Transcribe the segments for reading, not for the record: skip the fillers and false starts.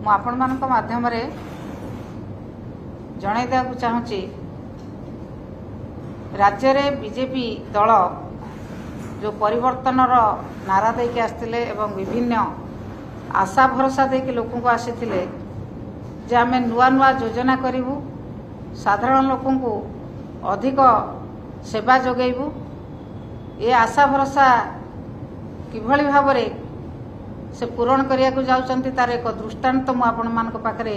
ମୁଁ ଆପଣମାନଙ୍କ ମାଧ୍ୟମରେ ଜଣାଇ ଦେବାକୁ ଚାହୁଁଛି राज्य बीजेपी दल जो परिवर्तनर नारा देके आसते एवं विभिन्न आशा भरोसा देके लोक को आसीथिले जे आम नुआ नुआ योजना करूँ साधारण लोक को अधिक सेवा जोगेबू ये आशा भरोसा किभली भाव से पूरण करने को जाउछंती तार एक दृष्टांत मु आपण मान पाखरे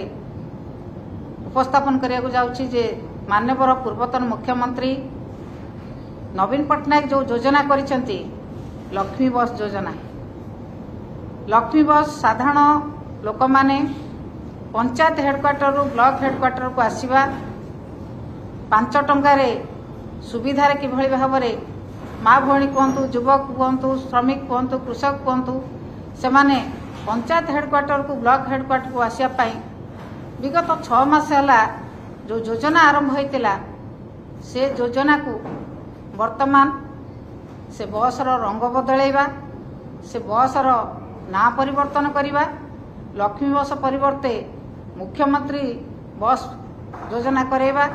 उपस्थापन करने को जाउछि जे माननीय पूर्वतन मुख्यमंत्री नवीन पट्टनायक जो योजना करिसेंती लक्ष्मी बस योजना लक्ष्मी बस साधारण लोक माने पंचायत हेडक्वार्टर रु ब्लॉक हेडक्वार्टर को आसीबा 5 टंकार सुविधार किभली भाव माँ भौणी कहतु युवक कहतु श्रमिक कहतु कृषक कहतु से माने पंचायत हेडक्वार्टर को ब्लॉक हेडक्वार्टर को आसिया विगत 6 मास है जो योजना आरंभ होता से योजना को वर्तमान से बसर रंग बदलैबा से बसर ना परिवर्तन करवा लक्ष्मी बस परिवर्ते मुख्यमंत्री बस योजना करवा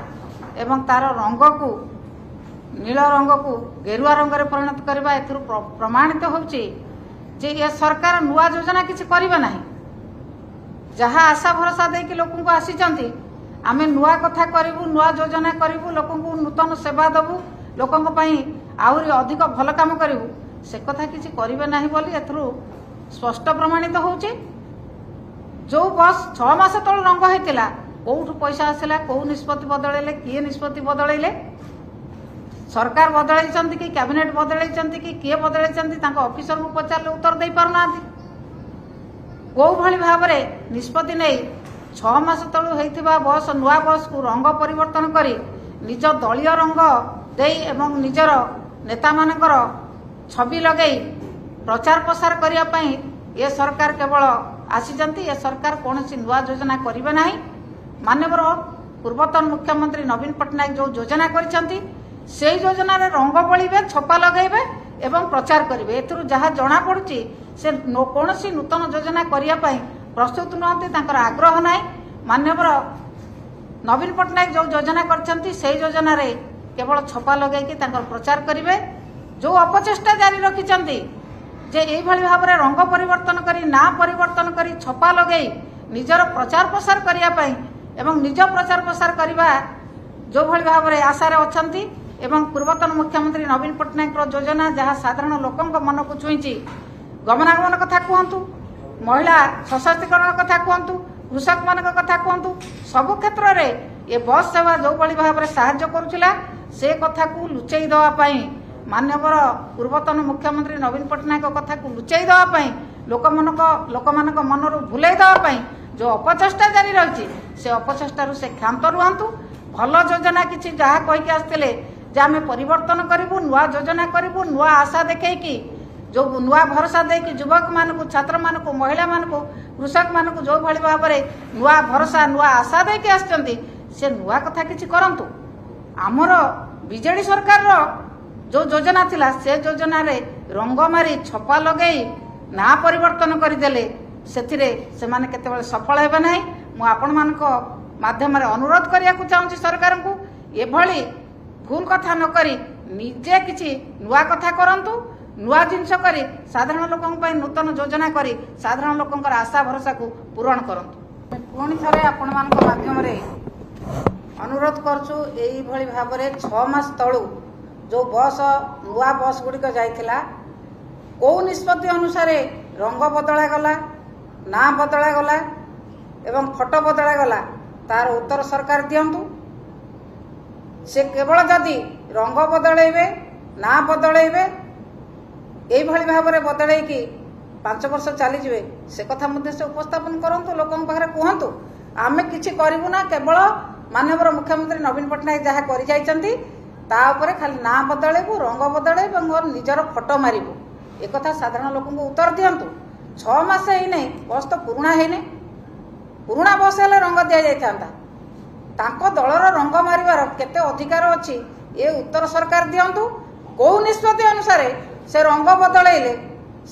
एवं तार रंग को नील रंग को गेरुआ रंग में परिणत करवा ए प्रमाणित होउची जे ये सरकार नुआ योजना किसी करबा नहीं जहाँ आशा भरोसा देके लोक को आसीचंती आमे नुआ कथा करूँ नुआ योजना करूँ लोक को नूतन सेवा दबू लोक आहरी अधिक भल काम करूँ से कथा किसी करेंगे ना बोली एथरू स्पष्ट प्रमाणित होउची जो बस 6 मास तल रंग होता कौटू पैसा आसला कौ निष्पत्ति बदलैले किए निष्पत्ति बदलैले सरकार बदलैचंती कि कैबिनेट बदलैचंती कि किए बदलैचंती ऑफिसर को पचारे उत्तर दे पारना कौ भली भाव निष्पत्ति नहीं 6 मास तलू होइथिबा बस नुआ बस को रंग परिवर्तन करी निज दलीय रंग दे एवं निजर नेता मानकर छवि लगे प्रचार प्रसार करने ये सरकार केवल आसीचंती ये सरकार कौन सी नुआ योजना करेंगे ना माननीय पूर्वतन मुख्यमंत्री नवीन पट्टनायक जो योजना करिसेंती से योजना रे रंग बलिबे छपा लगेबे एवं प्रचार करेंगे एथुरु जहाँ जना पड़ुची से कौन सी नूतन योजना करने प्रस्तुत नुहति आग्रह ना माननीय नवीन पट्टनायक जो योजना करछंती से योजना रे केवल छपा लगे प्रचार करेंगे जो अपचेष्टा जारी रखिंट जे यही भाव में रंग परिवर्तन करी ना परिवर्तन करी छपा लगे निजर प्रचार प्रसार करने एवं निज प्रचार प्रसार करने जो भली भाव में आशार अछंती एवं पूर्वतन मुख्यमंत्री नवीन पट्टनायक योजना जहाँ साधारण लोक मन को छुईची गमनागमन कथा कहतु महिला सशक्तिकरण कथा कहतु कृषक मान कथा कहतु सबु क्षेत्र में ये बस सेवा जो भली भाव में साहाय्य करुला से कथा को लुचई देवाई माननीय पूर्वतन मुख्यमंत्री नवीन पट्टनायक कथा को लुचई देवाई लोक मान मनरू भूलई देवाई जो अपचेष्टा जारी रही से अपचेष्टार से क्षांत रुहतु भल योजना किसी जहाँ कहीकि आसते जे आम परिवर्तन करूँ नुआ योजना करूँ नुआ आशा देखी जो नुआ भरोसा देकी युवक मान को छात्र मान को महिला मान को कृषक मान को जो भली भाव में नुआ भरोसा नुआ आशा देकी आसचंती से नुआ कथा किसी करंतु आमर बीजेडी सरकार जो योजना थिला से योजना रे रंग मारी छपा लगे ना परिवर्तन करदेले सेथिरे से माने केतेबेले सफल हेबे नाही मु आपण मानक माध्यम रे अनुरोध करिया को चाहूँ सरकार को एभली भूल कथा न करी निजे किछि नुआ कथा करंतु नुआ जिनस करी साधारण लोकों पई नूतन योजना करी साधारण लोकंकर आशा भरोसा को पूरण करंतु पुणी थरे आपण मानक माध्यम रे अनुरोध करछु एई भली भाव रे 6 मास तळू जो बस नुआ बस गुड़िक जाइथिला कौ निष्पत्ति अनुसार रंग बदला गला ना बदला गला एवं फोटो बदला गला तार उत्तर सरकार दियंतु से केवल जदि रंग बदलैबे ना बदलैबे एई भली भाव रे बदलैकी 5 वर्ष चली जिवे से कथा मध्ये से उपस्थापन करंतु लोकन पाखरे कहंतु आमे किछि करिवु ना केवल माननीय मुख्यमंत्री नवीन पट्टनायक जहाँ कर जाइछंती ता ऊपर खाली ना बदलैबु रंग बदलैबु मोर निजर फोटो मारिबु एक कथा साधारण लोक उत्तर दियंतु 6 मास ही नहीं बस तो पुराणा है नहीं पुराणा बस हेले रंग दि जाइथांता तांको दलर रंग मारिबार केते अधिकार अछि ये उत्तर सरकार दियंतु कौ निष्पत्ति अनुसार से रंग बदलैले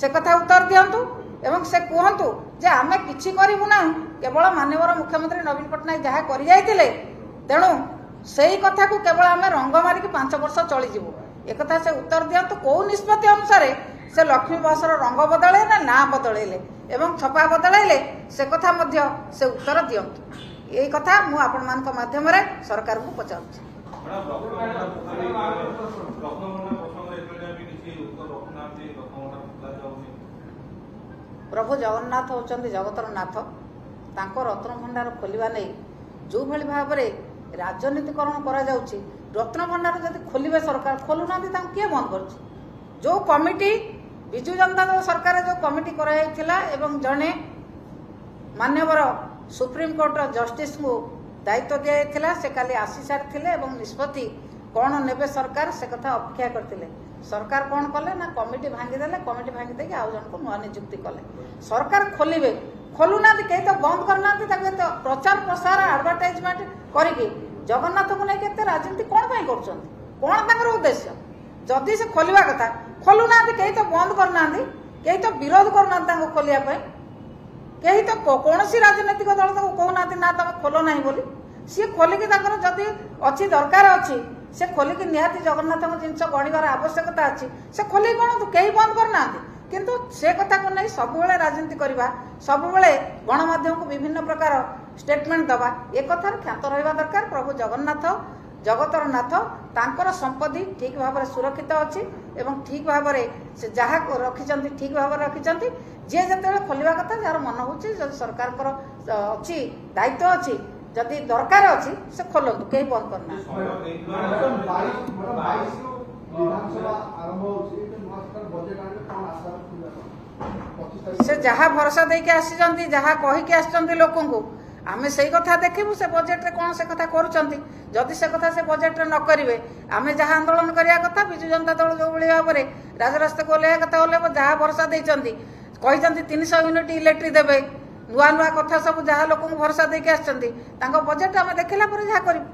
से कथा उत्तर दियंतु एवं से कहतु जे आमे किछि करिबु ना केवल माननीय मुख्यमंत्री नवीन पट्टनायक जहाँ कर जाइतिले तेणु सेई कथा को केवल आमे रंग मारिक 5 वर्ष चली जीवु एक कथा से उत्तर दियंतु को निष्पत्ति अनुसार से लक्ष्मी बसर रंग बदले ना बदलैले एवं छपा बदलैले से कथा मध्य से उत्तर दियंतु यही कथा मु आपण मानक माध्यम रे सरकार को पचारुछि। प्रभु जगन्नाथ होचंदी जगतर नाथ तांको रत्न भंडार खोलिबा नै जो भली भाव रे राजनीतिकरण करा जाउछि रत्न भंडार जदि खोलिबे सरकार खोलुना किए बंद कर जो कमिटी विजु जनता दल सरकार जो कमिटी कराइथिला एवं जने मान्यवर सुप्रीम कोर्ट जस्टिस को दायित्व दिया से काली आसी सारी एवं निष्पत्ति कौन नेबे सरकार से कथा अपेक्षा करते सरकार कौन कले ना कमिटी भांगीदेले कमिटी भांगी आउ जन को नुआ नियुक्ति कले सरकार खोलिबे खोलुना कहीं तो बंद करना तो प्रचार प्रसार एडवर्टाइजमेंट करके जगन्नाथ को नहीं केते राजनीति कौन कर उद्देश्य जदि से खोलिबा कथा खोलुना कहीं तो बंद करना कहीं तो विरोध करना खोलिया कहीं तो कौन सी राजनीतिक दल तो कहना ना तुम खोल ना बोली सी खोलिकी जदि अच्छी दरकार अच्छी से खोलिकी निहाती जगन्नाथ जिनस गढ़वर आवश्यकता अच्छी से खोलिक कौन कहीं बंद करना किंतु से कथा को नहीं सब राजनीति करवा सब गणमाध्यम को विभिन्न प्रकार स्टेटमेंट दबा एक कथार ख्यात रहा दरकार। प्रभु जगन्नाथ जगतर नाथ तांकर संपत्ति ठीक भाव में सुरक्षित अच्छी एवं ठीक भाव से जहाँ रखिंट ठीक भाव रखिंट जी जो खोलिया कथा जार मन हो सरकार अच्छी दायित्व अच्छी जदि दरकार अच्छी से खोलतु कहीं बंद करना से जहाँ भरोसा देके आसी जहाँ कहीकि आसी लोक को आमे से कथा देखिबु से बजेट रे कौन से कथा करूचंती जदि से कथा से बजेट रे न करिवे आमे जहाँ आंदोलन करिया कथा विजु जनता दल जो भली भाव राजरास्ता को ओल्हेया कथा ओल्हेब जहाँ भरोसा देइचंती कहिचंती 300 यूनिट इलेक्ट्रिक देबे नुआ नुआ कथा सब जहाँ लोक भरोसा देके आछंती तांको बजेट आमे देखिला पर जहाँ करिबु।